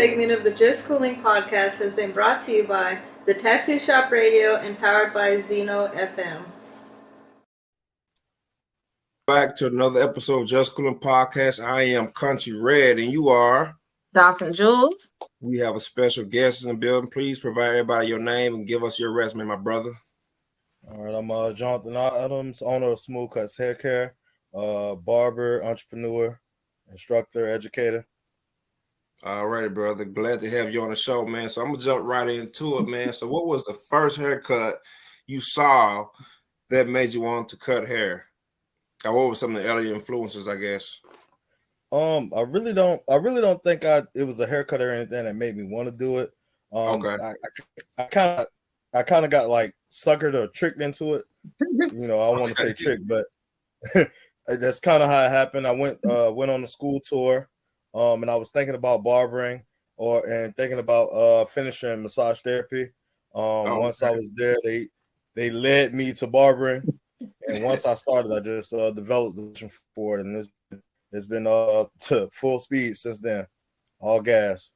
segment of the Just Cooling podcast has been brought to you by the Tattoo Shop Radio and powered by Zeno FM. Back to another episode of Just Cooling Podcast. I am Country Red, and you are DawsonSJewellS. We have a special guest in the building. Please provide everybody your name and give us your resume, my brother. All right, I'm Johnathan Adams, owner of SmoothCuts Hair Care, barber, entrepreneur, instructor, educator. All right, brother. Glad to have you on the show, man. So I'm gonna jump right into it, man. So what was the first haircut you saw that made you want to cut hair? Or what were some of the early influences, I guess? I really don't think it was a haircut or anything that made me want to do it. Okay. I kind of got like suckered or tricked into it. You know, I want to say tricked, but that's kind of how it happened. I went on a school tour, and I was thinking about barbering and thinking about finishing massage therapy. Once I was there, they led me to barbering, and once I started, I just developed the vision for it, and it's been to full speed since then. All gas.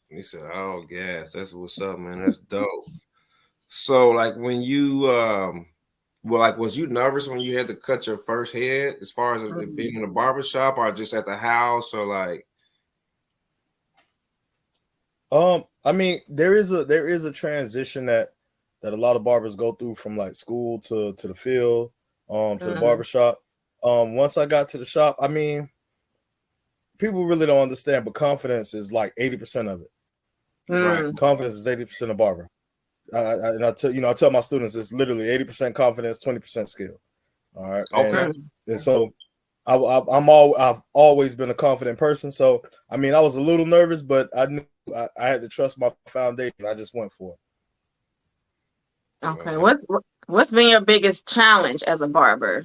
He said, "All gas." That's what's up, man. That's dope. So, like, when you was you nervous when you had to cut your first head, as far as it being in a barbershop or just at the house, or like? I mean, there is a transition that a lot of barbers go through from like school to the field, to the barbershop. Once I got to the shop, I mean, people really don't understand, but confidence is like 80% of it. Right? Confidence is 80% of barber. I tell my students it's literally 80% confidence, 20% skill. All right. Okay. And so I've always been a confident person. So I mean, I was a little nervous, but I knew I had to trust my foundation. I just went for it. Okay. What's been your biggest challenge as a barber?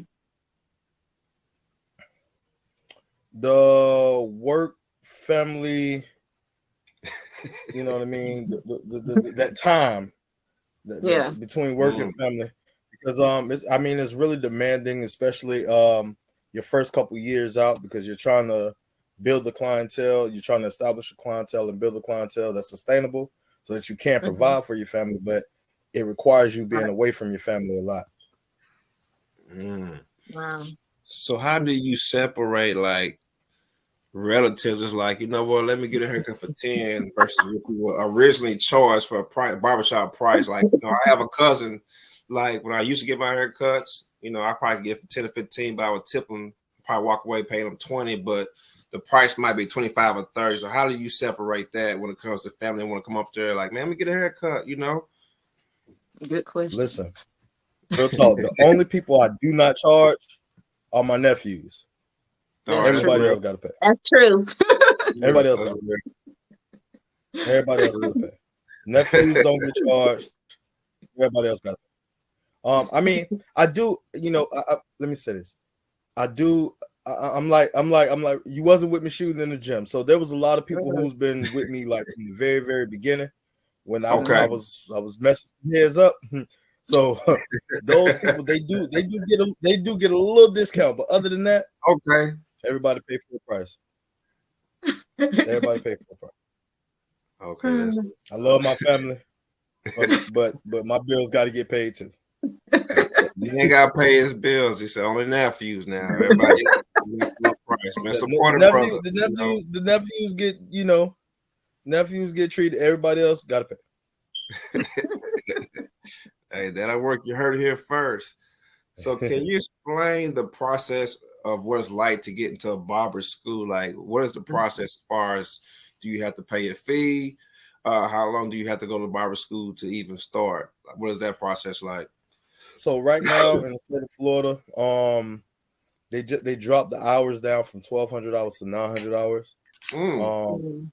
The work, family, you know what I mean? That time between work and family, because it's really demanding, especially your first couple years out, because you're trying to build the clientele, you're trying to establish a clientele and build a clientele that's sustainable so that you can provide for your family, but it requires you being away from your family a lot. Wow. So how do you separate like relatives? It's like, you know what, let me get a haircut for 10 versus what you were originally charged for a barbershop price. Like, you know, I have a cousin, like when I used to get my haircuts, you know, I probably get 10 or 15, but I would tip them, probably walk away paying them 20, but the price might be 25 or 30. So how do you separate that when it comes to family? Want to come up there like, man, let me get a haircut, you know? Good question. Listen, real talk. The only people I do not charge are my nephews. Everybody else got to pay. That's true. Everybody else got to pay. Everybody else got to pay. Nephews don't get charged. Everybody else got to pay. I mean, I do. You know, let me say this. I do. I'm like, you wasn't with me shooting in the gym. So there was a lot of people who's been with me like from the very, very beginning when I was messing heads up. So those people, they do get a little discount, but other than that, everybody pay for the price. Everybody pay for the price. Okay, I love my family, but my bills got to get paid too. You ain't got to pay his bills. He said only nephews now. Everybody price, man. The nephews get, you know, nephews get treated. Everybody else got to pay. Hey, that'll work. You heard it here first. So can you explain the process of what it's like to get into a barber school? Like, what is the process as far as, do you have to pay a fee? How long do you have to go to barber school to even start? What is that process like? So right now in the state of Florida, they dropped the hours down from 1,200 hours to 900 hours.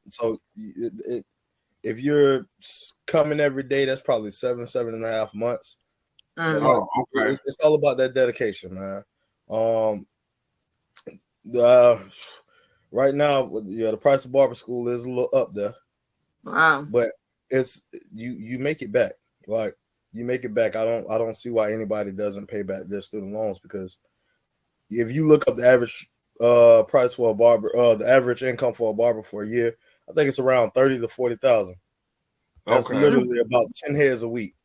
So if you're coming every day, that's probably 7.5 months. It's all about that dedication, man. Right now, the price of barber school is a little up there. Wow. But it's you make it back. Like, you make it back. I don't see why anybody doesn't pay back their student loans, because if you look up the average price for a barber, the average income for a barber for a year, I think it's around 30 to 40,000. That's Okay. literally about 10 hairs a week.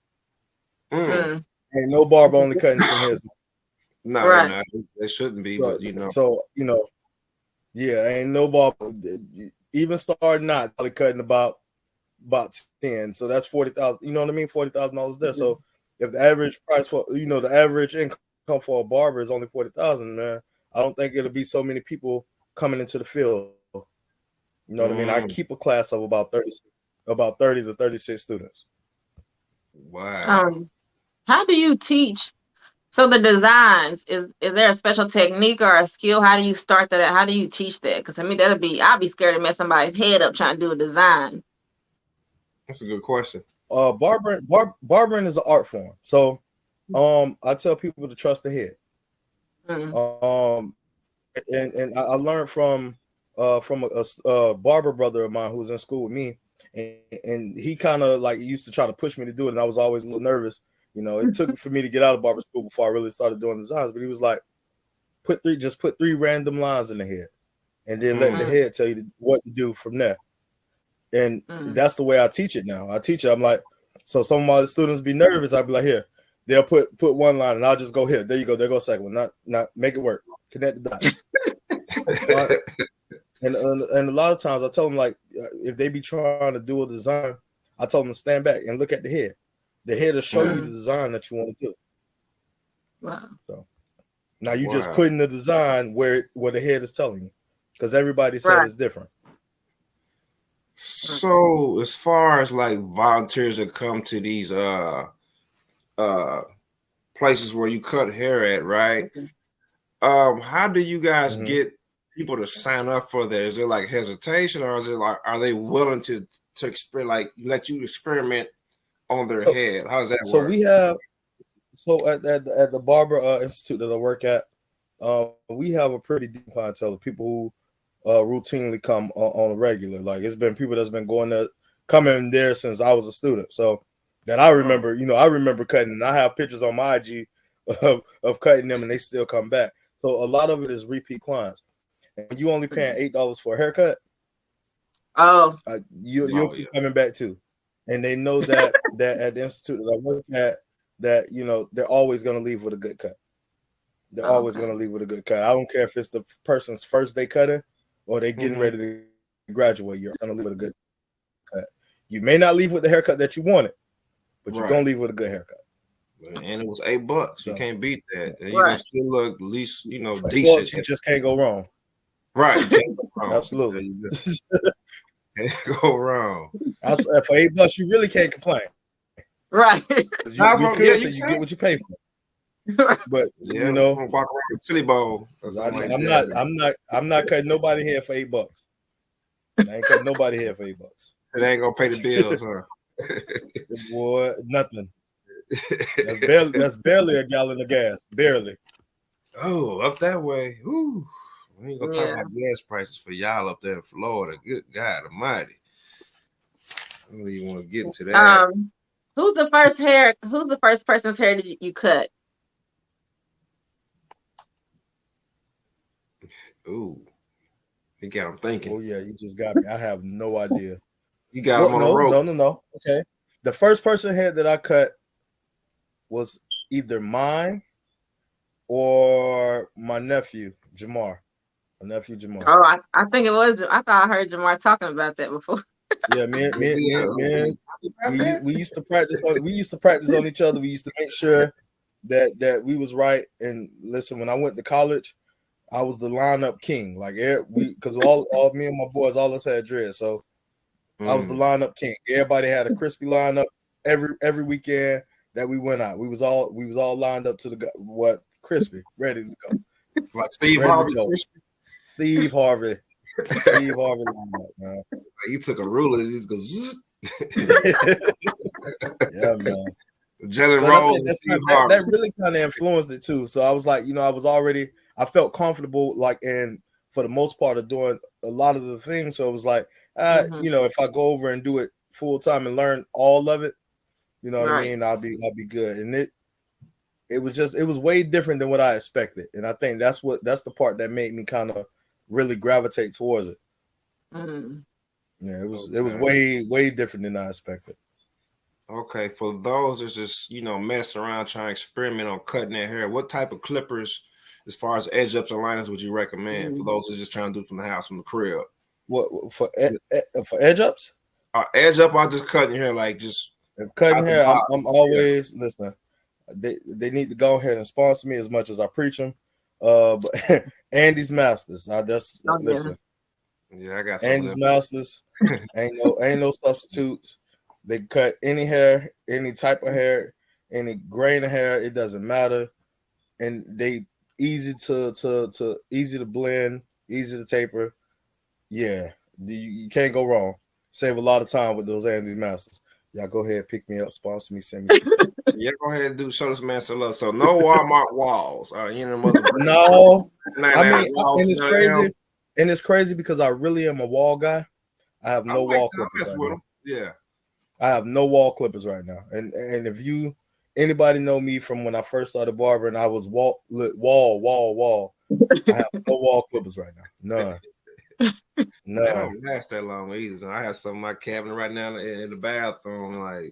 Mm. Ain't no barber only cutting 10 hairs. No, Right. they're not. They shouldn't be, So, but you know. so yeah, ain't no barber. Even starting out, probably cutting about 10. So that's 40,000. You know what I mean? $40,000 there. So if the average price for the average income for a barber is only 40,000, man, I don't think it'll be so many people coming into the field. You know what I mean? I keep a class of about 30 to 36 students. Wow. How do you teach? So the designs, is there a special technique or a skill? How do you start that? How do you teach that? Because I mean, I'll be scared to mess somebody's head up trying to do a design. That's a good question. Barbering is an art form. So I tell people to trust the head. And I learned from a barber brother of mine who was in school with me, and he kind of like used to try to push me to do it, and I was always a little nervous. It took for me to get out of barber school before I really started doing designs. But he was like, put three random lines in the head, and then let the head tell you what to do from there. And that's the way I teach it now. I teach it. I'm like, so some of my students be nervous. I'll be like, here, they'll put one line, and I'll just go here. There you go. There goes second one. Not make it work. Connect the dots. And a lot of times I tell them, like, if they be trying to do a design, I tell them to stand back and look at the head. The head will show you the design that you want to do. Wow. So now you just put in the design where the head is telling you, because everybody's head is different. So as far as like volunteers that come to these places where you cut hair at, right? How do you guys get people to sign up for that? Is there like hesitation, or is it like, are they willing to experiment, like let you experiment on their head? How does that work? So we have at the Barber Institute that I work at, we have a pretty deep clientele of people who routinely come on a regular. Like, it's been people that's been coming there since I was a student. So that I remember, I remember cutting, and I have pictures on my IG of cutting them, and they still come back. So a lot of it is repeat clients. And you only paying $8 for a haircut, you'll keep coming back too. And they know that at the institute that I work at, that they're always going to leave with a good cut. They're always going to leave with a good cut. I don't care if it's the person's first day cutting or they getting ready to graduate. You're going to leave with a good cut. You may not leave with the haircut that you wanted, but you're going to leave with a good haircut. And it was $8. So, you can't beat that. And right. You can still look at least, decent. Well, you just can't go wrong. Right. Can't go wrong. Absolutely. Can't go wrong. For $8, you really can't complain. Right. You get what you pay for. But walk around with chili bowl. I'm not cutting nobody hair for $8. I ain't cutting nobody hair for $8. It ain't gonna pay the bills, huh? Boy, nothing. That's barely a gallon of gas. Barely. Oh, up that way. Ooh. We ain't gonna talk about gas prices for y'all up there in Florida. Good God Almighty. I don't even want to get into that. Who's the first person's hair that you cut? Ooh. You got him thinking. Oh yeah, you just got me. I have no idea. You got him on the rope. No. Okay. The first person hair that I cut was either mine or my nephew, Jamar. My nephew Jamar. Oh, I think it was. I thought I heard Jamar talking about that before. Yeah, man. We used to practice on each other. We used to make sure that we was right. And listen, when I went to college, I was the lineup king. Like because all me and my boys, all us had dread. So I was the lineup king. Everybody had a crispy lineup every weekend that we went out. We was all lined up to the crispy, ready to go. Like Steve Harvey. Steve Harvey lined up, man. Like you took a ruler and just goes. Yeah, man. Jalen Rose. That really kind of influenced it too. So I was like, I felt comfortable, like, and for the most part of doing a lot of the things. So it was like, if I go over and do it full time and learn all of it, you know what I mean, I'll be good. And it was way different than what I expected. And I think that's the part that made me kind of really gravitate towards it. Yeah, it was way different than I expected. Okay, for those that's just messing around trying to experiment on cutting their hair, what type of clippers, as far as edge ups and liners, would you recommend for those that's just trying to do from the house, from the crib? What for edge ups? Edge up, I'm just cutting hair, like just cutting hair. I'm always listening. They need to go ahead and sponsor me as much as I preach them. But Andy's Masters. Now listen. Yeah, I got Andy's Masters. ain't no substitutes. They cut any hair, any type of hair, any grain of hair. It doesn't matter, and they easy to easy to blend, easy to taper. Yeah, you can't go wrong. Save a lot of time with those Andy's Masters. Y'all go ahead, pick me up, sponsor me, send me. Yeah, go ahead and show this man some love. So no Walmart walls. No, I mean, and it's crazy. And it's crazy because I really am a wall guy. I have no wall clippers right now. Yeah, I have no wall clippers right now. And if anybody know me from when I first started barbering, I was wall. I have no wall clippers right now. None. No, that don't last that long either. So I have some in my cabinet right now in the bathroom. Like,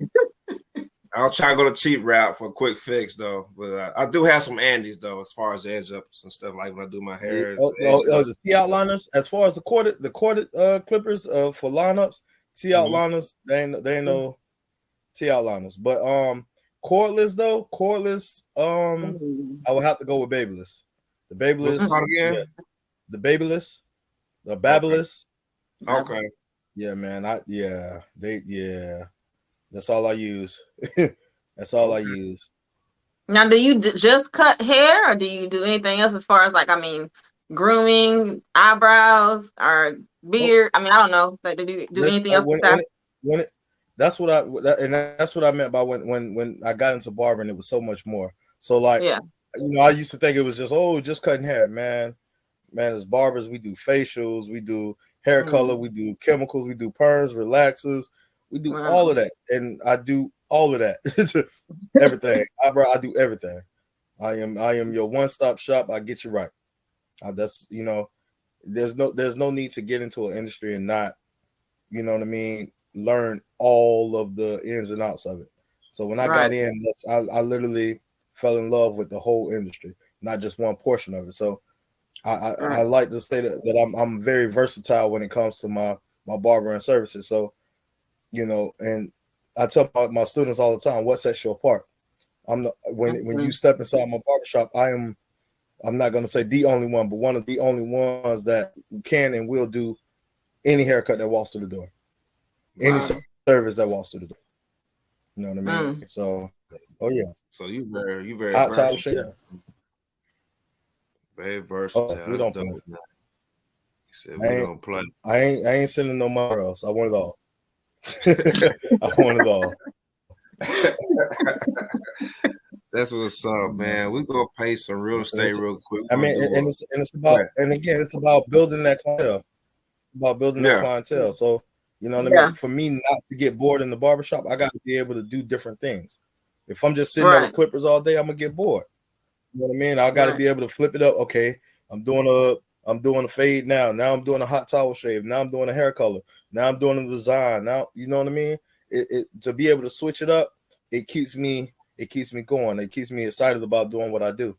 I'll try to go the cheap route for a quick fix though. But I do have some Andys though, as far as edge ups and stuff, like when I do my hair. The T outliners. As far as the corded clippers for lineups, T outliners, they ain't no T outliners. But cordless though, I would have to go with Babyless. The Babyless, yeah, the Babyless. The Babyless. Okay. Yeah, man. That's all I use. That's all I use. Now, do you just cut hair, or do you do anything else as far as grooming, eyebrows, or beard? I mean, I don't know. Like, do you do anything else? That's what I meant by when I got into barbering. It was so much more. So I used to think it was just cutting hair, man. Man, as barbers, we do facials, we do hair color, we do chemicals, we do perms, relaxers, we do all of that, and I do all of that. Everything, I do everything. I am your one-stop shop. I get you right. There's no need to get into an industry and not, learn all of the ins and outs of it. So when I got in, I literally fell in love with the whole industry, not just one portion of it. So I like to say that I'm very versatile when it comes to my barbering services. So, and I tell my students all the time, what sets you apart? When you step inside my barbershop, I'm not going to say the only one, but one of the only ones that can and will do any haircut that walks through the door, any service that walks through the door. You know what I mean? So, So you very hot towel share. Very versatile. We don't play. He said we don't play. I ain't sending no money else. I want it all. I want it all. That's what's up, man. We're gonna pay some real estate real quick. I mean, it's about building that clientele. About building that clientele. So you know what I mean? For me not to get bored in the barbershop, I got to be able to do different things. If I'm just sitting there with clippers all day, I'm gonna get bored. You know what I mean? I got to be able to flip it up. Okay, I'm doing a fade now. Now I'm doing a hot towel shave. Now I'm doing a hair color. Now I'm doing a design. Now you know what I mean? It to be able to switch it up, it keeps me going. It keeps me excited about doing what I do.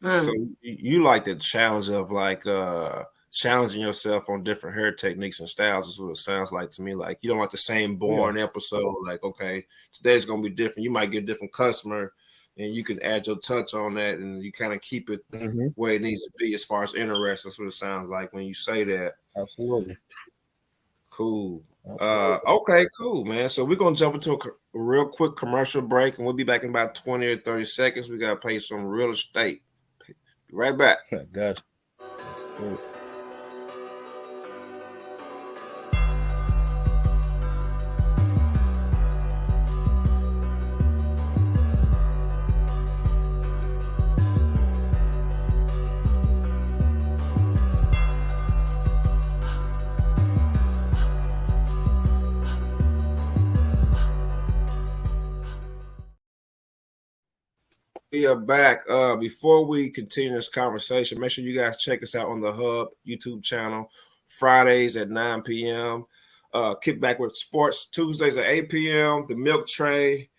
So you like the challenge of challenging yourself on different hair techniques and styles is what it sounds like to me. Like you don't like the same boring episode. Like, okay, today's gonna be different. You might get a different customer. And you can add your touch on that, and you kind of keep it where it needs to be as far as interest. That's what it sounds like when you say that. Absolutely. Cool. Okay, cool, man. So we're gonna jump into a real quick commercial break, and we'll be back in about 20 or 30 seconds. We gotta pay some real estate. Be right back. Gotcha. That's cool. We are back. Before we continue this conversation, make sure you guys check us out on the Hub YouTube channel. Fridays at 9 p.m. Kick back with sports Tuesdays at 8 p.m. The milk tray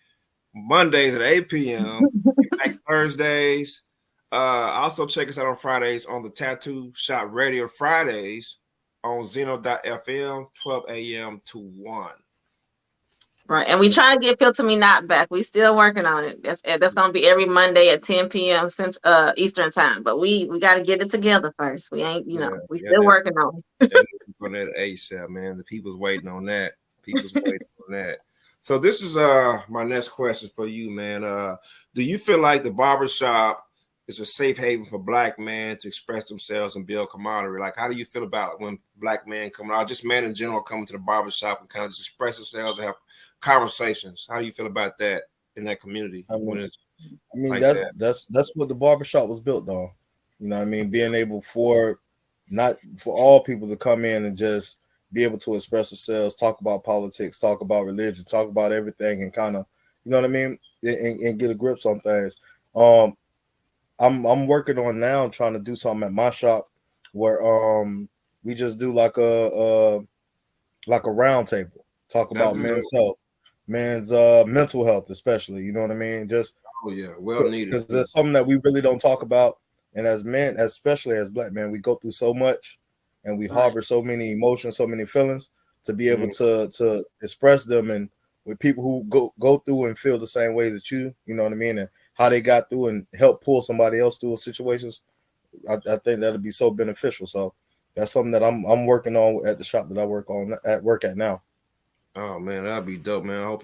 Mondays at 8 p.m. Back Thursdays. Also check us out on Fridays on the Tattoo Shop Radio Fridays on Zeno.fm, 12 a.m. to 1. Right, and we try to get Feel to Me Not back. We still working on it. That's gonna be every Monday at 10 p.m. Eastern time. But we got to get it together first. We ain't, we still working on it. On that ASAP, man. The people's waiting on that. So this is my next question for you, man. Do you feel like the barbershop is a safe haven for Black men to express themselves and build camaraderie? Like, how do you feel about when Black men come out, just men in general, coming to the barbershop and kind of just express themselves and have conversations? How do you feel about that in that community? I mean, that's what the barbershop was built on. You know what I mean? Being able for all people to come in and just be able to express themselves, talk about politics, talk about religion, talk about everything, and kind of, you know what I mean, and get a grip on things. I'm working on now trying to do something at my shop where we just do like a round table, talk about men's health, men's mental health, especially, you know what I mean? Just needed, because there's something that we really don't talk about, and as men, especially as Black men, we go through so much and we harbor so many emotions, so many feelings, to be able to express them, and with people who go through and feel the same way that you know what I mean, and how they got through and help pull somebody else through situations. I think that'll be so beneficial. So that's something that I'm working on at the shop that I work at now. Oh man, that'd be dope, man.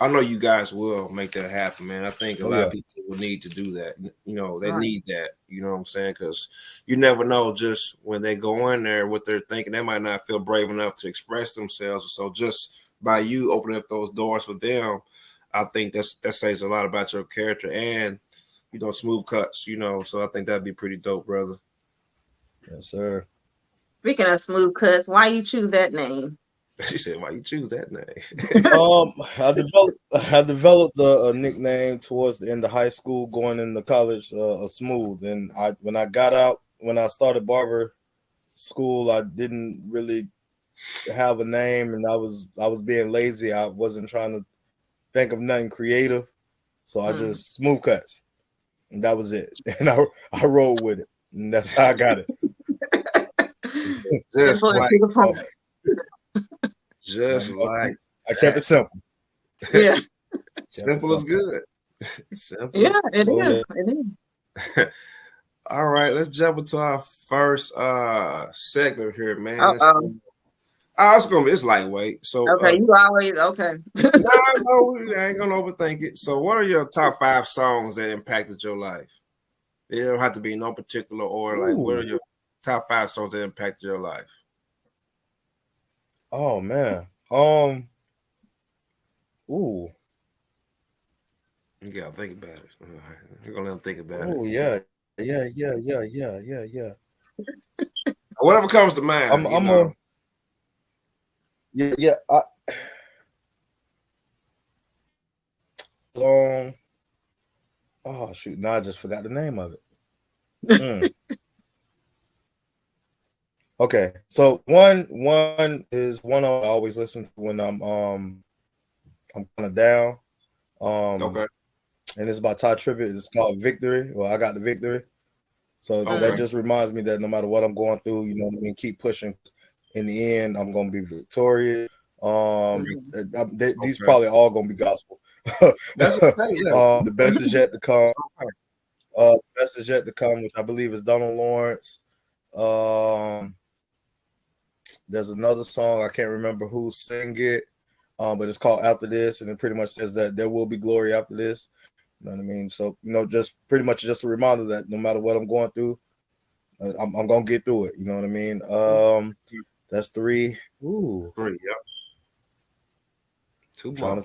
I know you guys will make that happen, man. I think a lot of people will need to do that. You know, they need that, you know what I'm saying? Because you never know just when they go in there what they're thinking. They might not feel brave enough to express themselves. So just by you opening up those doors for them, I think that says a lot about your character and, you know, Smooth Cuts, you know. So I think that'd be pretty dope, brother. Yes, sir. Speaking of Smooth Cuts, why you choose that name? She said, "Why you choose that name?" I developed a nickname towards the end of high school, going into college, Smooth. And when I started barber school, I didn't really have a name, and I was being lazy. I wasn't trying to think of nothing creative, so I just Smooth Cuts, and that was it. And I rolled with it, and that's how I got it. I kept it simple. Yeah, simple is good. Simple. Yeah, it is. It is. All right, let's jump into our first segment here, man. It's lightweight. So okay, you always okay. no, I ain't gonna overthink it. So, what are your top 5 songs that impacted your life? They don't have to be in no particular order. Like, what are your top 5 songs that impacted your life? Oh man. You gotta think about it. You're gonna let them think about it. Oh yeah. Whatever comes to mind. Oh shoot! Now I just forgot the name of it. Okay, so one is one I always listen to when I'm kind of down. Okay. And it's by Ty Tribbett. It's called Victory. Well, I got the victory. So that just reminds me that no matter what I'm going through, you know what I mean, keep pushing. In the end, I'm gonna be victorious. These probably all gonna be gospel. That's okay, yeah. The best is yet to come. The best is yet to come, which I believe is Donald Lawrence. There's another song, I can't remember who sang it, but it's called After This, and it pretty much says that there will be glory after this. You know what I mean? So, you know, just pretty much just a reminder that no matter what I'm going through, I'm gonna get through it. You know what I mean? That's 3. Ooh, 3, yeah. 2 more. I'm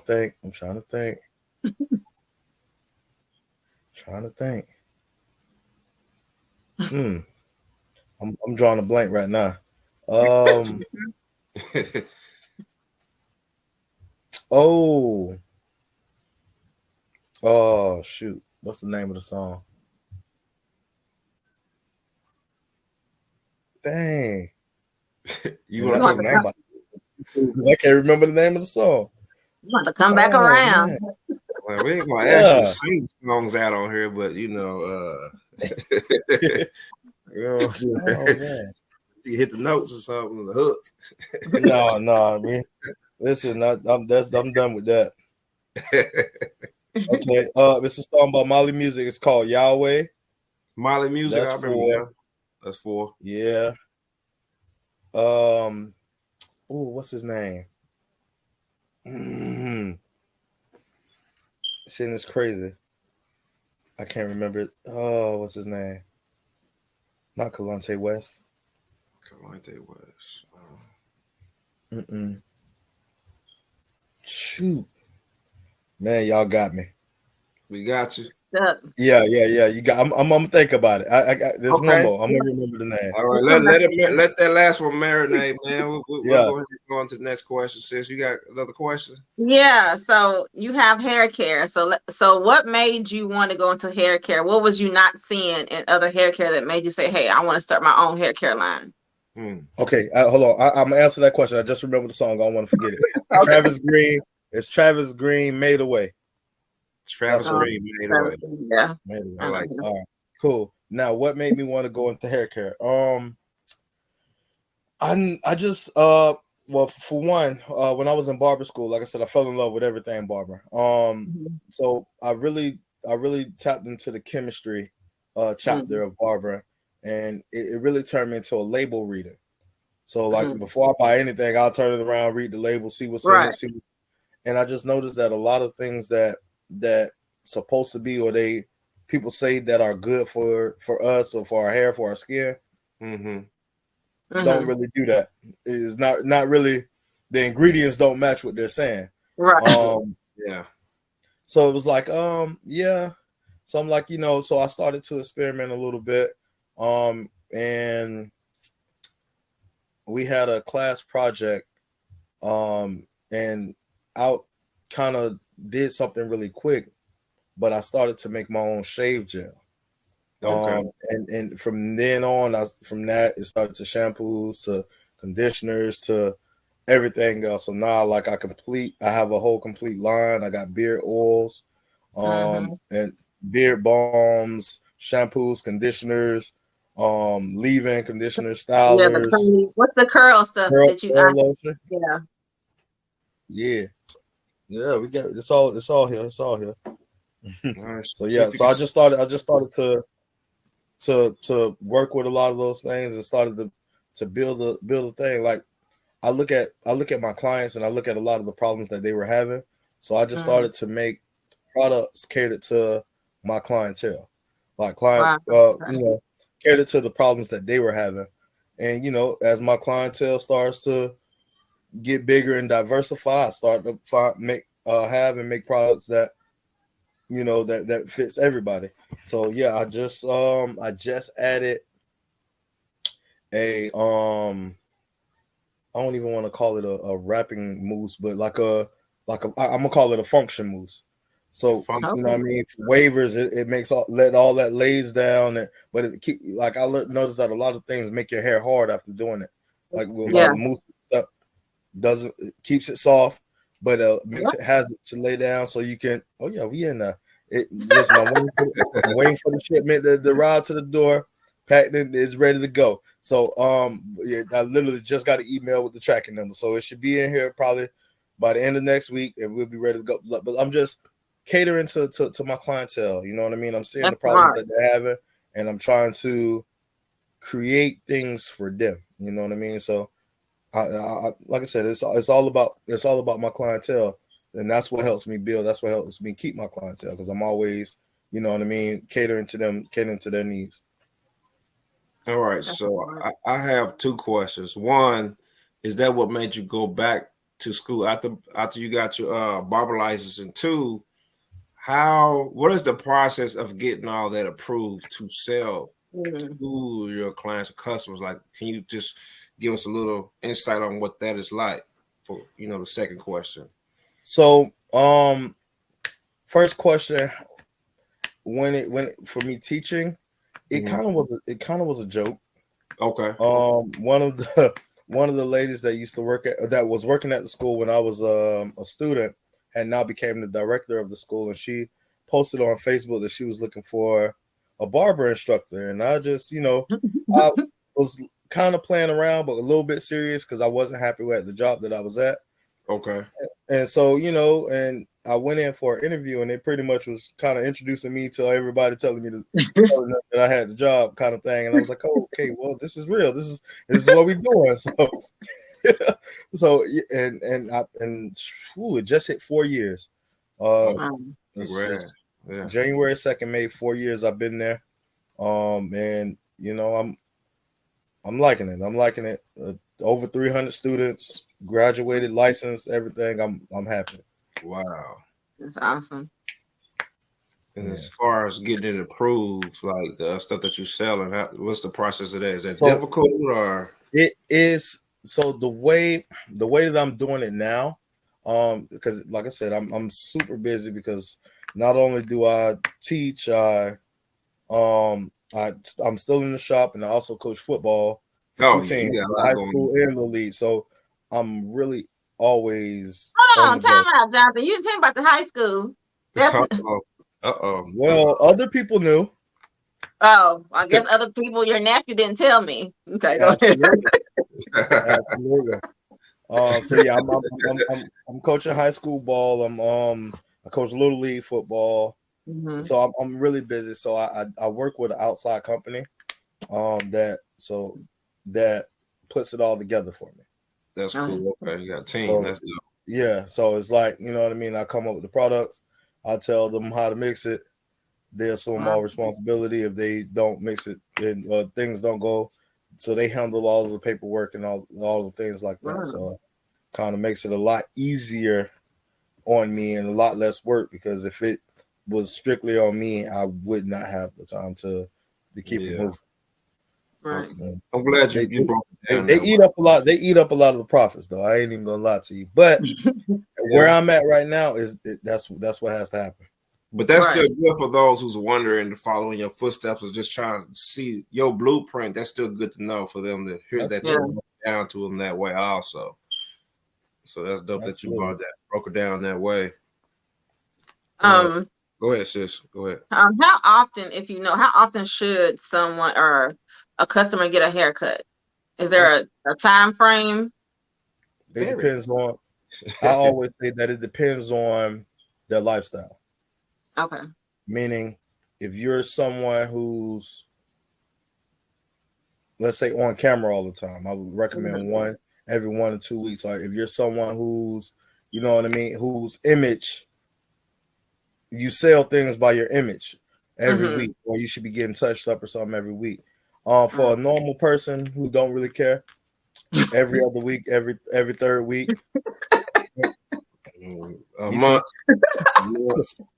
trying to think. I'm drawing a blank right now. Oh shoot. What's the name of the song? Dang. You And want that's to the name. I can't remember the name of the song. You want to come back around. Man. Well, we ain't gonna ask you to sing songs out on here, but you know, you know, Man. you hit the notes or something, the hook. No, I mean, listen, I'm done with that. Okay, it's a song by Molly Music. It's called Yahweh. Molly Music, That's I remember that. That's 4. Yeah. What's his name? Shit is crazy. I can't remember it. Oh, what's his name? Not Kalante West. Kalante West. Shoot. Man, y'all got me. We got you. Yeah. You got. I'm gonna think about it. I got. There's one more. I'm gonna remember the name. All right, let that last one marinate, man. We'll go on to the next question. Sis, you got another question? Yeah. So you have hair care. So what made you want to go into hair care? What was you not seeing in other hair care that made you say, "Hey, I want to start my own hair care line"? Okay, hold on. I'm gonna answer that question. I just remember the song. I don't want to forget it. Okay. Travis Green. It's Travis Green, Made Away. Travis Green, Made Away. Yeah. Made Away. I like. All right. Cool. Now, what made me want to go into hair care? I just well, for one, when I was in barber school, like I said, I fell in love with everything barber. So I really tapped into the chemistry chapter of barbering, and it really turned me into a label reader. So like before I buy anything, I'll turn it around, read the label, see what's in it, and I just noticed that a lot of things that supposed to be, or people say that are good for us or for our hair, for our skin, don't really do that. It's not really, the ingredients don't match what they're saying. Right. Yeah. So it was like, yeah. So I'm like, so I started to experiment a little bit. And we had a class project, and I kind of did something really quick, but I started to make my own shave gel. Okay. And from then on, from that, it started to shampoos, to conditioners, to everything else. So now, like, I have a whole complete line. I got beard oils, and beard balms, shampoos, conditioners, leave-in conditioners, stylers. Yeah, what's the curl stuff that you got? Lotion? Yeah. Yeah, we got it's all here. So yeah, so I just started to work with a lot of those things, and started to build a thing. Like I look at my clients, and I look at a lot of the problems that they were having. So I just started to make products catered to my clientele, like catered to the problems that they were having. And as my clientele starts to get bigger and diversify, I start to make products that that fits everybody. So yeah, I just added a I don't even want to call it a wrapping mousse, but I'm gonna call it a function mousse. So you know what I mean, for waivers, it makes let all that lays down, but it I noticed that a lot of things make your hair hard after doing it. Like with a lot of mousse stuff, it keeps it soft, but has it to lay down so you can. Oh yeah, we in there. Listen, I'm waiting for the shipment to arrive to the door. Packed in, it's ready to go. So I literally just got an email with the tracking number, so it should be in here probably by the end of next week, and we'll be ready to go. But I'm just catering to my clientele. You know what I mean? I'm seeing the problems that they're having, and I'm trying to create things for them. You know what I mean? So I like I said, it's all about my clientele, and that's what helps me build. That's what helps me keep my clientele, because I'm always, you know what I mean, catering to their needs. All right, so I have 2 questions. One, is that what made you go back to school after you got your barber license? And 2, what is the process of getting all that approved to sell to your clients or customers? Like, can you just give us a little insight on what that is like for the second question? So first question, when for me teaching, it kind of was a joke. Okay. One one of the ladies that used to that was working at the school when I was a student had now became the director of the school, and she posted on Facebook that she was looking for a barber instructor, and I just, I was kind of playing around, but a little bit serious because I wasn't happy with the job that I was at. Okay. And so, and I went in for an interview, and it pretty much was kind of introducing me to everybody, telling me that I had the job, kind of thing. And I was like, oh, okay, well, this is real. This is what we're doing. So, it just hit 4 years. January 2nd made 4 years I've been there. And I'm liking it. I'm liking it. Over 300 students, graduated, licensed, everything. I'm happy. Wow, that's awesome. And as far as getting it approved, like the stuff that you're selling, what's the process of that? Is that so difficult, or it is? So the way that I'm doing it now, because like I said, I'm super busy because not only do I teach, I'm still in the shop, and I also coach football for two teams, high school and the league. So I'm really always. Hold on, time out, Jonathan. You didn't tell me about the high school. Well, other people knew. Oh, I guess other people. Your nephew didn't tell me. Okay, go ahead. Absolutely. So yeah, I'm coaching high school ball. I coach little league football. Mm-hmm. So I'm really busy. So I work with an outside company, that puts it all together for me. That's cool. Okay, you got a team. That's good. Yeah. So it's like, you know what I mean? I come up with the products. I tell them how to mix it. They assume all responsibility if they don't mix it and things don't go. So they handle all of the paperwork and all the things like that. Wow. So it kind of makes it a lot easier on me and a lot less work, because if it was strictly on me, I would not have the time to keep it moving. Right. I'm glad you broke it down. They eat up a lot. They eat up a lot of the profits, though. I ain't even gonna lie to you. But where I'm at right now is that's what has to happen. But that's still good for those who's wondering to follow in your footsteps or just trying to see your blueprint. That's still good to know for them to hear that you're down to them that way also. So that's dope that you broke it down that way. Go ahead, sis. Go ahead. How often should someone or a customer get a haircut? Is there a time frame? It depends on. I always say that it depends on their lifestyle. Okay. Meaning, if you're someone who's, let's say, on camera all the time, I would recommend one every 1 or 2 weeks. Or if you're someone who's, you know what I mean, whose image, you sell things by your image every week, or you should be getting touched up or something every week. For a normal person who don't really care, every other week, every third week. A month.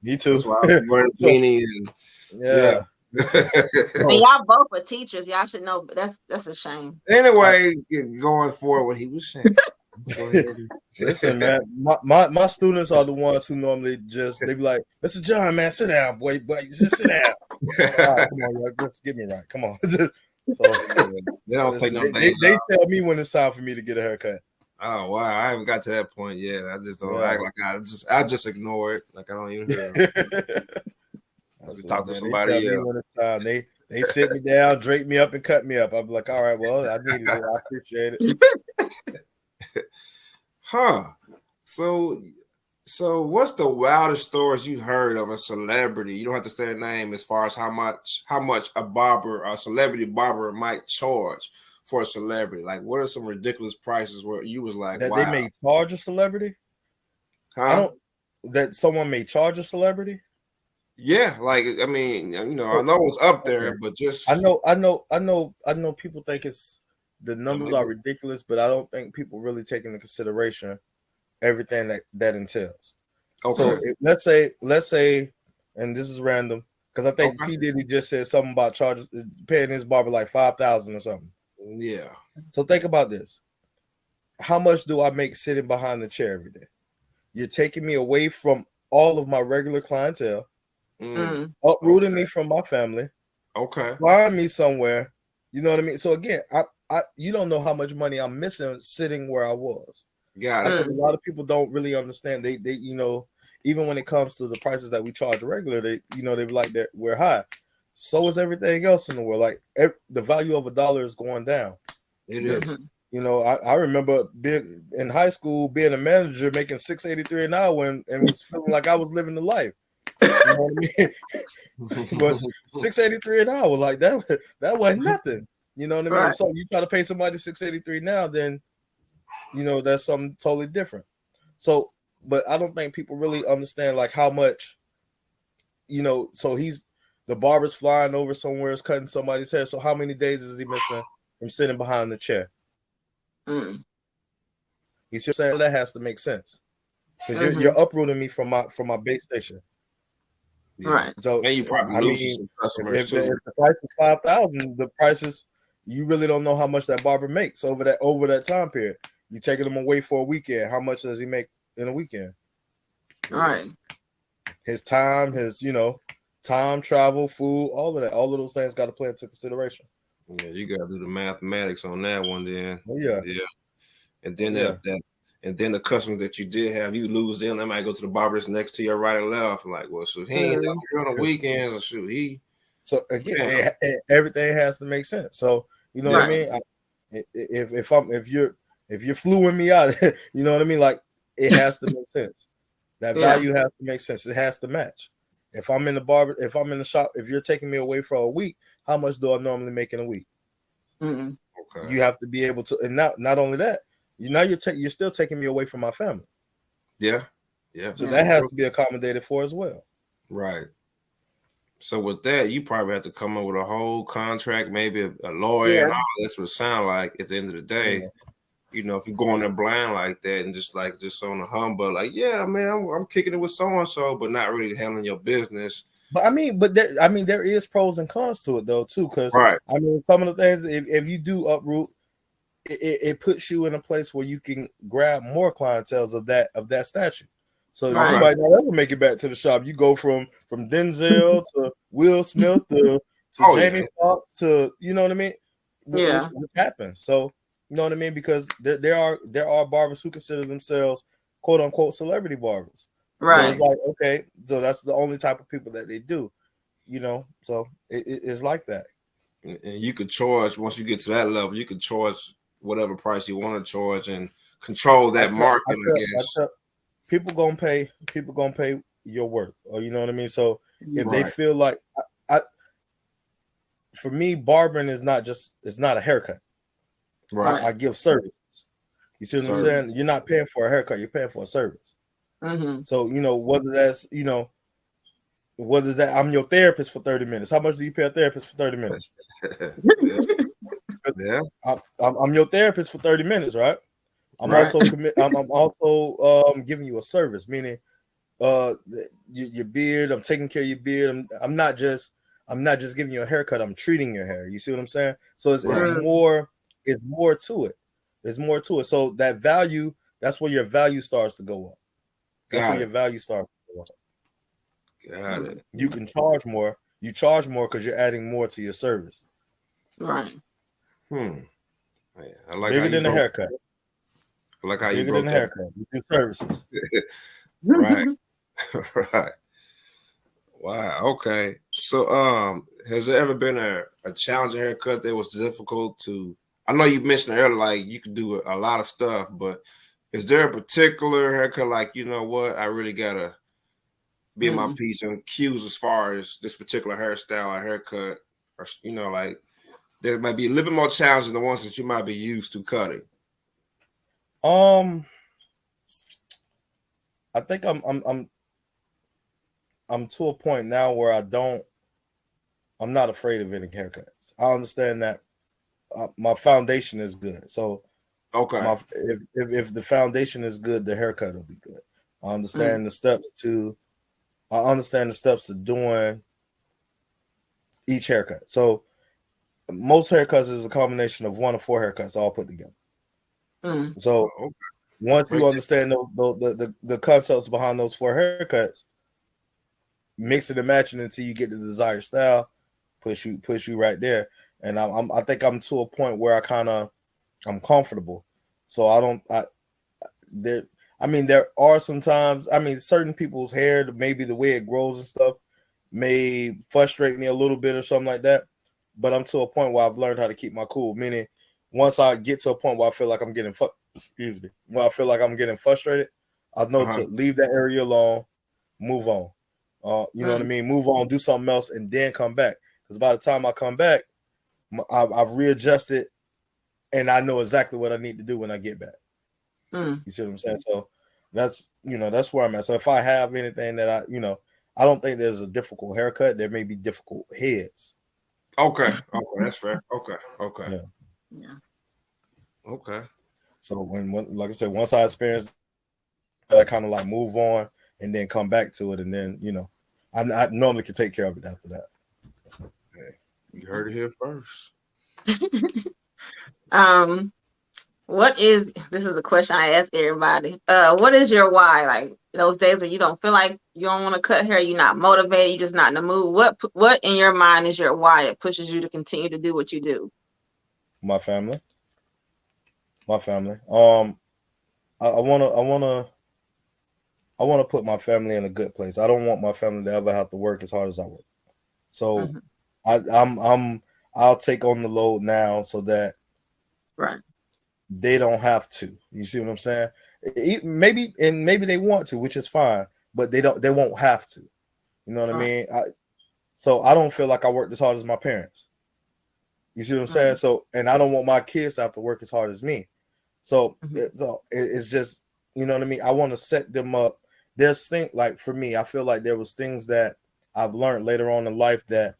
Me too. Yeah. And y'all both are teachers. Y'all should know, but that's a shame. Anyway, going forward, what he was saying. Listen, man, my students are the ones who normally they be like, Mr. John, man, sit down, boy, just sit down. All right, come on, just get me right. Come on. So they don't take no they tell me when it's time for me to get a haircut. Oh wow, I haven't got to that point yet. I just don't act like I just ignore it. Like I don't even hear it. Talk to somebody else. When it's time. They sit me down, drape me up, and cut me up. I'm like, all right, well, I need it. I appreciate it. Huh. So what's the wildest stories you heard of a celebrity? You don't have to say the name, as far as how much a celebrity barber might charge for a celebrity. Like, what are some ridiculous prices where you was like, that wow, they may charge a celebrity? Huh? That someone may charge a celebrity? Yeah, like, I mean, I know it's up there, but just I know people think the numbers are ridiculous, but I don't think people really take into consideration everything that entails. Okay. So let's say, and this is random because I think P. Diddy just said something about paying his barber like $5,000 or something. Yeah. So think about this. How much do I make sitting behind the chair every day? You're taking me away from all of my regular clientele, uprooting me from my family, flying me somewhere. You know what I mean? So again, you don't know how much money I'm missing sitting where I was. Got it. A lot of people don't really understand. They even when it comes to the prices that we charge regular, they they like that we're high. So is everything else in the world. Like the value of $1 is going down. It is. I remember being in high school, being a manager, making $6.83 an hour, and was feeling like I was living the life. You know what I mean? But $6.83 an hour, like that wasn't nothing. You know what I mean? Right. So you try to pay somebody $6.83 now, then that's something totally different. So, but I don't think people really understand like how much. So the barber's flying over somewhere, is cutting somebody's hair. So how many days is he missing from sitting behind the chair? He's just saying that has to make sense because you're uprooting me from my base station. Yeah. Right. So and you probably some customers if the price is $5,000, the prices you really don't know how much that barber makes over that time period. You taking him away for a weekend. How much does he make in a weekend? Right. His time, time, travel, food, all of those things got to play into consideration. Yeah, you got to do the mathematics on that one then. Yeah. And then and then the customers that you did have, you lose them. They might go to the barbers next to your right or left. Like, well, so he ain't out here on the weekends, or shoot, he. So again, everything has to make sense. So what I mean. If you're fluing me out, you know what I mean. Like it has to make sense. That value has to make sense. It has to match. If I'm in the shop, if you're taking me away for a week, how much do I normally make in a week? Okay. You have to be able to, and not only that, you're still taking me away from my family. Yeah. So that has to be accommodated for as well. Right. So with that, you probably have to come up with a whole contract, maybe a lawyer, and all that's what it sound like at the end of the day. Yeah. If you go in there blind like that and just on a humbug, like, yeah, man, I'm kicking it with so-and-so, but not really handling your business. But there is pros and cons to it though, too. Because some of the things, if you do uproot, it puts you in a place where you can grab more clientels of that stature. So you might not ever make it back to the shop. You go from Denzel to Will Smith to Jamie Foxx to what I mean? Which happens. So you know what I mean? Because there are barbers who consider themselves quote unquote celebrity barbers. Right. So it's like, okay, so that's the only type of people that they do. So it's like that. And you could charge once you get to that level, you could charge whatever price you want to charge and control that market, I guess. People gonna pay your worth, or you know what I mean. So if they feel like, for me, barbering is not a haircut. Right, I give services. You see what I'm saying? You're not paying for a haircut; you're paying for a service. So whether that's whether that I'm your therapist for 30 minutes. How much do you pay a therapist for 30 minutes? I'm your therapist for 30 minutes, right? I'm also giving you a service, meaning your beard. I'm taking care of your beard. I'm not just giving you a haircut. I'm treating your hair. You see what I'm saying? So it's more. It's more to it. There's more to it. So that value, that's where your value starts to go up. Your value starts to go up. Got it. You can charge more. You charge more because you're adding more to your service. Right. I like bigger than a haircut. I like how you broke that. Haircut. You do services. Right. Right. Wow. Okay. So, has there ever been a challenging haircut that was difficult to? I know you mentioned earlier, like you could do a lot of stuff, but is there a particular haircut, like, you know what, I really gotta be in my P's and Q's as far as this particular hairstyle or haircut, or like there might be a little bit more challenging than the ones that you might be used to cutting? I think I'm to a point now where I'm not afraid of any haircuts. I understand that my foundation is good. So if the foundation is good, the haircut will be good. I understand the steps to doing each haircut. So most haircuts is a combination of 1 or 4 haircuts all put together. So once you understand the concepts behind those 4 haircuts, mixing and matching until you get the desired style, push you right there. and I think I'm to a point where I'm comfortable. So I don't. There are sometimes. Certain people's hair, maybe the way it grows and stuff, may frustrate me a little bit or something like that. But I'm to a point where I've learned how to keep my cool. Meaning, once I get to a point where I feel like I'm getting when I feel like I'm getting frustrated, I know to leave that area alone, move on. You know what I mean? Move on, do something else, and then come back. Because by the time I come back, I've readjusted, and I know exactly what I need to do when I get back. You see what I'm saying? So that's where I'm at. So if I have anything that I don't think there's a difficult haircut. There may be difficult heads. Okay, that's fair. Okay. Yeah. Okay. So when like I said, once I experience that, I kind of like move on and then come back to it, and then I normally can take care of it after that. Okay. You heard it here first. This is a question I ask everybody. What is your why? Like those days where you don't feel like you don't want to cut hair, you're not motivated, you're just not in the mood. What in your mind is your why that pushes you to continue to do what you do? My family. I wanna put my family in a good place. I don't want my family to ever have to work as hard as I work. So I'll take on the load now so that they don't have to. You see what I'm saying? Maybe they want to, which is fine, but they won't have to. You know what I mean? So I don't feel like I worked as hard as my parents. You see what I'm saying? So, and I don't want my kids to have to work as hard as me. So it's just, you know what I mean? I want to set them up. There's things like, for me, I feel like there was things that I've learned later on in life that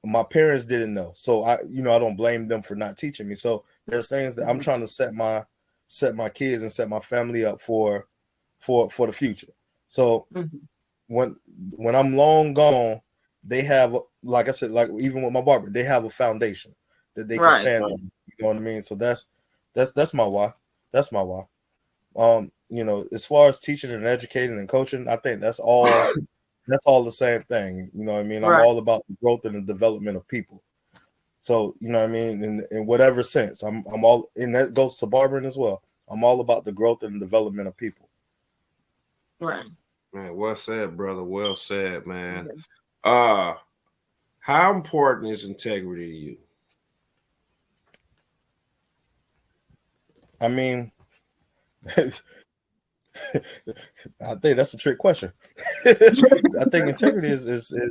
my parents didn't know. So I don't blame them for not teaching me. So there's things that I'm trying to set my kids and set my family up for the future. So when I'm long gone, they have, like I said, like even with my barber, they have a foundation that they can stand on. You know what I mean? So that's my why. That's my why. As far as teaching and educating and coaching, I think that's all the same thing. You know what I mean? I'm all about the growth and the development of people. So, you know what I mean? In whatever sense, I'm all, and that goes to barbering as well. I'm all about the growth and development of people. Right. Man, well said, brother. Well said, man. How important is integrity to you? I mean, I think that's a trick question. I think integrity is listen,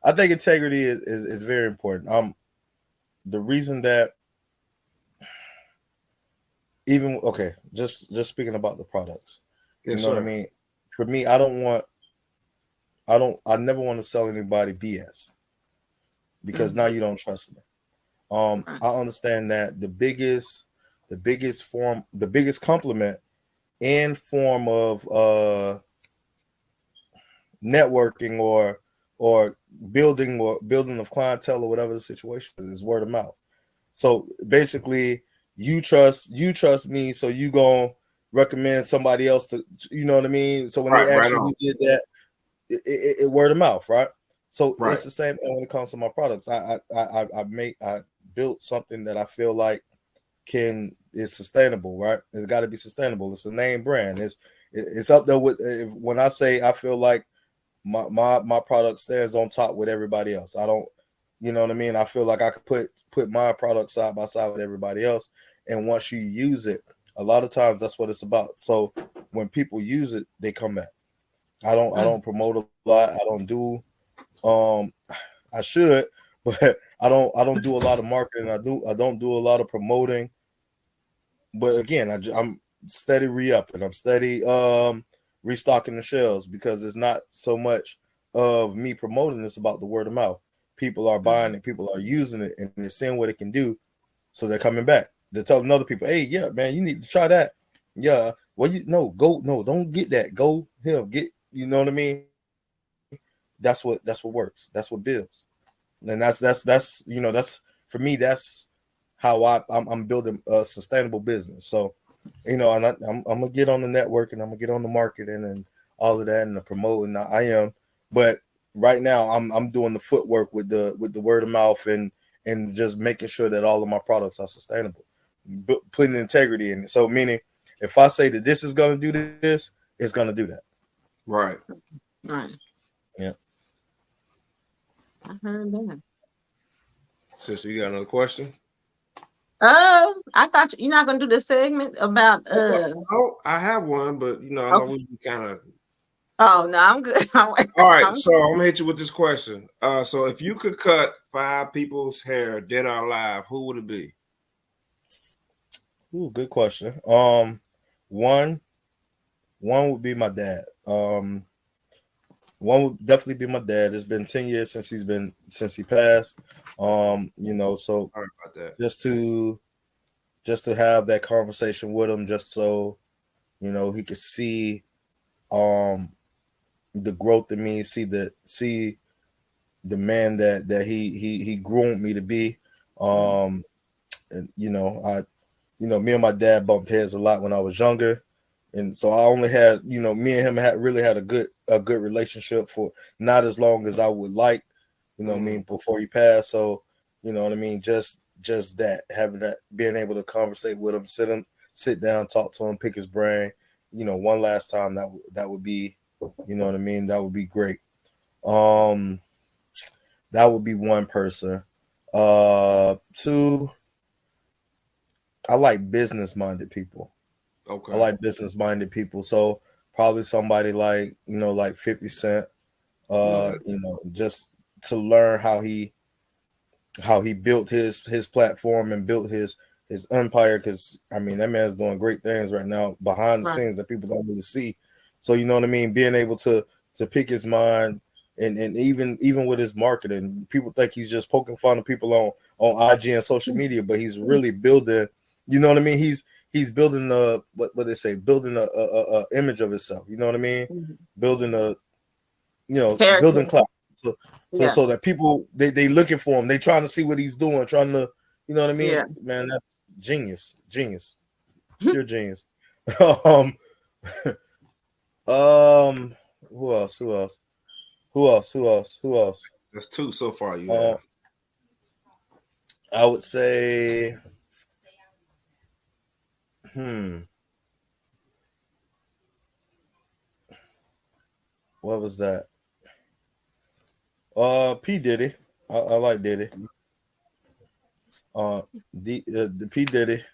I think integrity is very important. The reason that just speaking about the products, you know what I mean? For me, I never want to sell anybody BS because now you don't trust me. I understand that the biggest compliment in form of networking or building of clientele or whatever the situation is word of mouth. So basically, you trust me, so you gonna recommend somebody else to, you know what I mean? So when they ask you who did that, it word of mouth, right? So it's the same thing when it comes to my products. I built something that I feel like is sustainable, right? It's got to be sustainable. It's a name brand. It's up there with, when I say I feel like my product stands on top with everybody else. I don't, you know what I mean? I feel like I could put my product side by side with everybody else. And once you use it, a lot of times that's what it's about. So when people use it, they come back. I don't promote a lot. I don't do, I should, but I don't do a lot of marketing. I don't do a lot of promoting. But again, I'm steady re-upping. I'm steady restocking the shelves because it's not so much of me promoting. It's about the word of mouth. People are buying it. People are using it, and they're seeing what it can do. So they're coming back. They're telling other people, "Hey, yeah, man, you need to try that." Yeah, well, don't get that. Go here, get. You know what I mean? That's what works. That's what builds. And that's for me. That's how I'm building a sustainable business. So, and I'm gonna get on the network and I'm gonna get on the marketing and all of that and the promoting. I am, but right now I'm doing the footwork with the word of mouth and just making sure that all of my products are sustainable, putting integrity in it. So meaning, if I say that this is going to do this, it's going to do that. Right. Yeah. I heard that. Sister, you got another question? Oh, I thought you're not gonna do the segment about Oh, I have one, but I know we kind of. Oh no, I'm good. All right, so I'm gonna hit you with this question. So if you could cut 5 people's hair, dead or alive, who would it be? Ooh, good question. One would be my dad. One would definitely be my dad. It's been 10 years since he passed. So Sorry about that. just to have that conversation with him, just so he could see the growth in me, see the man that he groomed me to be. And me and my dad bumped heads a lot when I was younger. And so I only had, me and him really had a good relationship for not as long as I would like, before he passed. So, just that, having that, being able to conversate with him, sit down, talk to him, pick his brain, one last time, that would be, that would be great. That would be one person. 2, I like business-minded people. Okay. I like business-minded people. So probably somebody like 50 Cent, just to learn how he built his platform and built his empire. Because that man's doing great things right now behind the scenes that people don't really see. So being able to pick his mind and even with his marketing, people think he's just poking fun of people on IG and social media, but he's really building. He's building what they say, building a image of himself. You know what I mean? Mm-hmm. Building Character. building clout. So that people they looking for him. They trying to see what he's doing, trying to, you know what I mean? Yeah. Man, that's genius, pure genius. Who else? That's 2 so far. You have. I would say, what was that? P Diddy. I like Diddy. The P Diddy,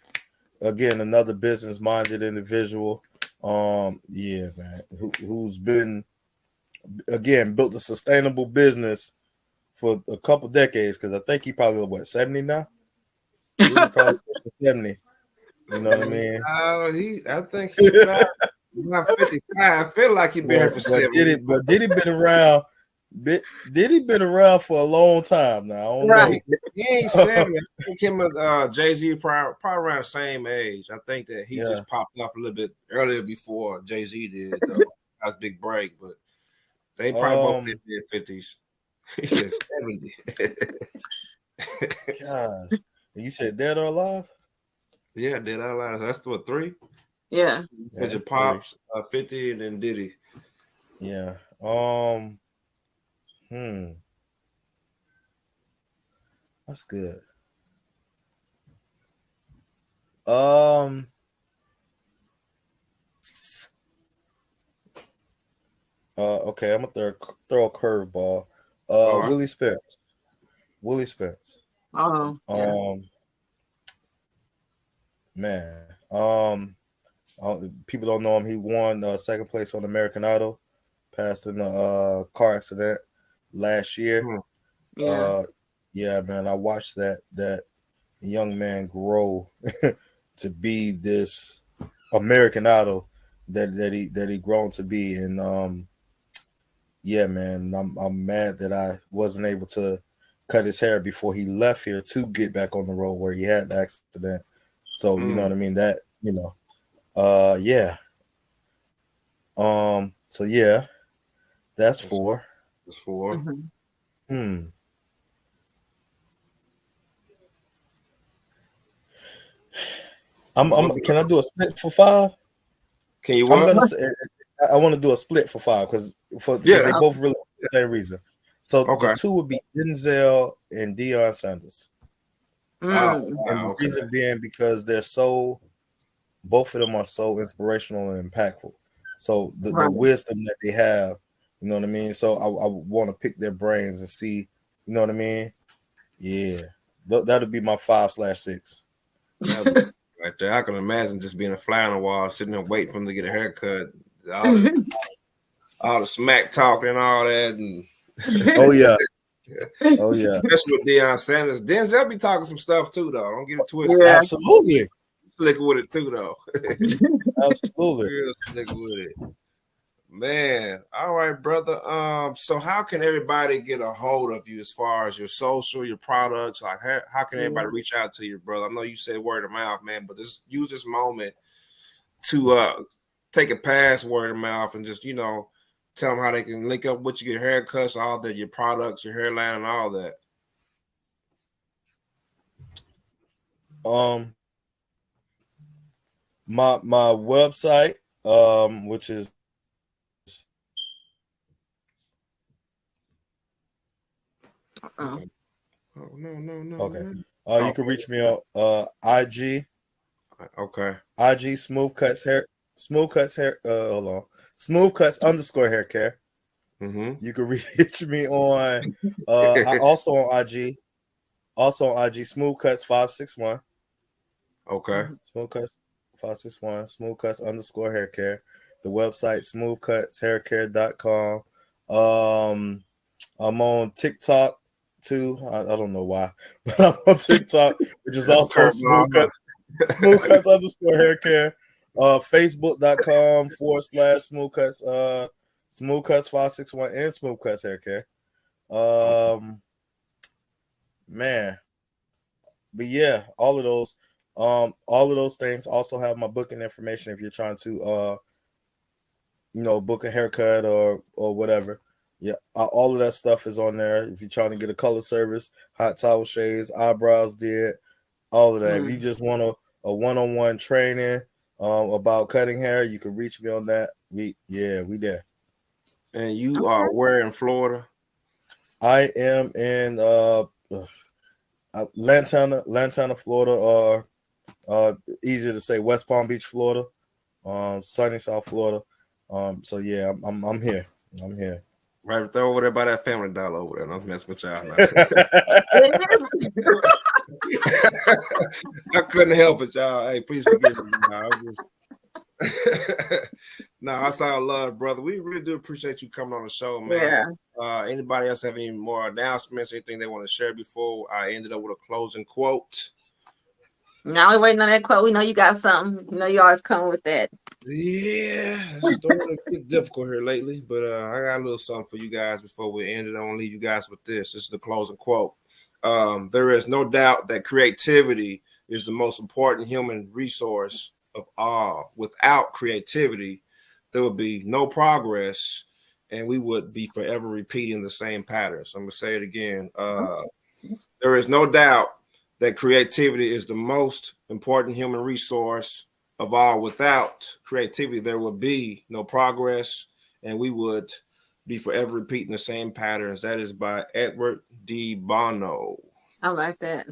again, another business-minded individual. Yeah, man, who's been, again, built a sustainable business for a couple decades, because I think he probably 70 now. He's probably 70. You know what I mean? I think he's about 55. I feel like he's been here for 70. But Diddy been around. Diddy been around for a long time now. I don't know. He ain't 70. I think him and Jay-Z probably around the same age. I think that he just popped up a little bit earlier before Jay-Z did. Though. That was a big break, but they probably both in their 50s. 70. Gosh. You said dead or alive? Yeah, dead or alive. That's what, 3? Yeah. With your Pops, 50, and then Diddy. Yeah. That's good. Okay, I'm gonna throw a curveball. Willie Spence. Oh. Man. People don't know him. He won second place on American Idol. Passed in a car accident last year. Yeah, man. I watched that young man grow to be this American Idol that he grown to be, and yeah, man. I'm mad that I wasn't able to cut his hair before he left here to get back on the road where he had the accident. So you know what I mean. That yeah. So yeah, that's 4. That's 4. Mm-hmm. Can I do a split for 5? Can you what? I want to do a split for 5 because they both really Same reason. So the two would be Denzel and Deion Sanders. And the reason being because both of them are so inspirational and impactful. So the wisdom that they have, you know what I mean? So I want to pick their brains and see, you know what I mean? Yeah. That'll be my 5/6. Right there. I can imagine just being a fly on the wall, sitting there waiting for him to get a haircut. All the smack talking and all that. And oh yeah. Especially with Deion Sanders. Denzel be talking some stuff too, though. Don't get it twisted. Yeah. Absolutely. Slick with it too, though. Absolutely. Real slick with it. Man, all right, brother. So how can everybody get a hold of you as far as your social, your products? Like, how can everybody reach out to you, brother? I know you said word of mouth, man, but just use this moment to take it past word of mouth and just, tell them how they can link up with you, get haircuts, all that, your products, your hairline, and all that. My website, which is Oh no. Okay. You can reach me on IG. Okay. IG SmoothCuts hair. Hold on. SmoothCuts_hair care. You can reach me on also on IG. SmoothCuts561. Okay. SmoothCuts561. SmoothCuts_hair care. The website smoothcutshaircare.com. I'm on TikTok too. I don't know why, but I'm on TikTok, which is also SmoothCuts_hair care. Facebook.com/SmoothCuts, SmoothCuts561 and SmoothCuts hair care. Man, but yeah, all of those things. Also have my booking information if you're trying to book a haircut or whatever. Yeah, all of that stuff is on there. If you're trying to get a color service, hot towel shades, eyebrows did, all of that. If you just want a one-on-one training about cutting hair, you can reach me on that. We there. And you are where in Florida? I am in Lantana, Florida, or easier to say West Palm Beach, Florida, sunny South Florida. So yeah, I'm here. I'm here. Right there over there by that Family Dollar over there. I'm messing with y'all now. I couldn't help it, y'all. Hey, please forgive me. No, I saw love, brother. We really do appreciate you coming on the show, man. Yeah. Anybody else have any more announcements, anything they want to share before I ended up with a closing quote? Now we're waiting on that quote. We know you got something. You know you always come with that. Yeah, it's starting to get difficult here lately, but I got a little something for you guys before we end it. I want to leave you guys with this. This is the closing quote. There is no doubt that creativity is the most important human resource of all. Without creativity, there would be no progress, and we would be forever repeating the same patterns. I'm going to say it again. There is no doubt that creativity is the most important human resource of all. Without creativity, there would be no progress, and we would be forever repeating the same patterns. That is by Edward D. Bono. I like that.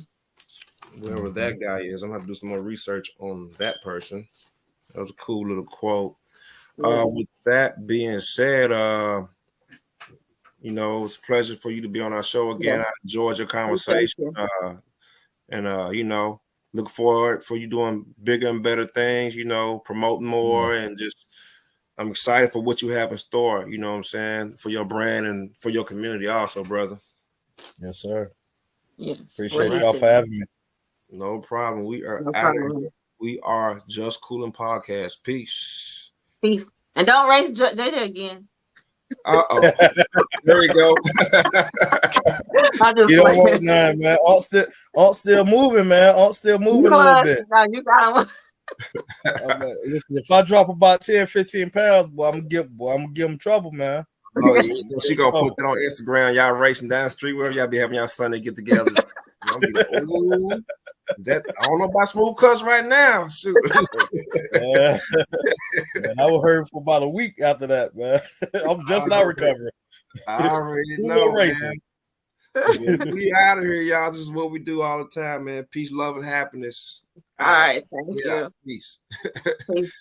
Whoever that guy is, I'm going to have to do some more research on that person. That was a cool little quote. With that being said, it's a pleasure for you to be on our show again. I enjoyed your conversation. Look forward for you doing bigger and better things, promoting more, and just I'm excited for what you have in store, you know what I'm saying, for your brand and for your community also, brother. Yes, sir. Yes. Appreciate y'all for having me. No problem. We are out of here. We are Just Cooling Podcast. Peace. Peace. And don't race JJ again. Uh-oh. There we go. You don't want none, man. Alt still moving, man. Alt still moving a little bit. No, you got him. Listen, if I drop about 10, 15 pounds, boy, I'm gonna give him trouble, man. Oh, yeah. She gonna put that on Instagram. Y'all racing down the street, wherever y'all be having y'all Sunday get together. I'm be like, ooh, that I don't know about smooth cuts right now. Shoot. Man, I was hurt for about a week after that, man. I'm just now recovering. I already know, man. We out of here, y'all. This is what we do all the time, man. Peace, love, and happiness. All right. Thank you. Peace. Peace.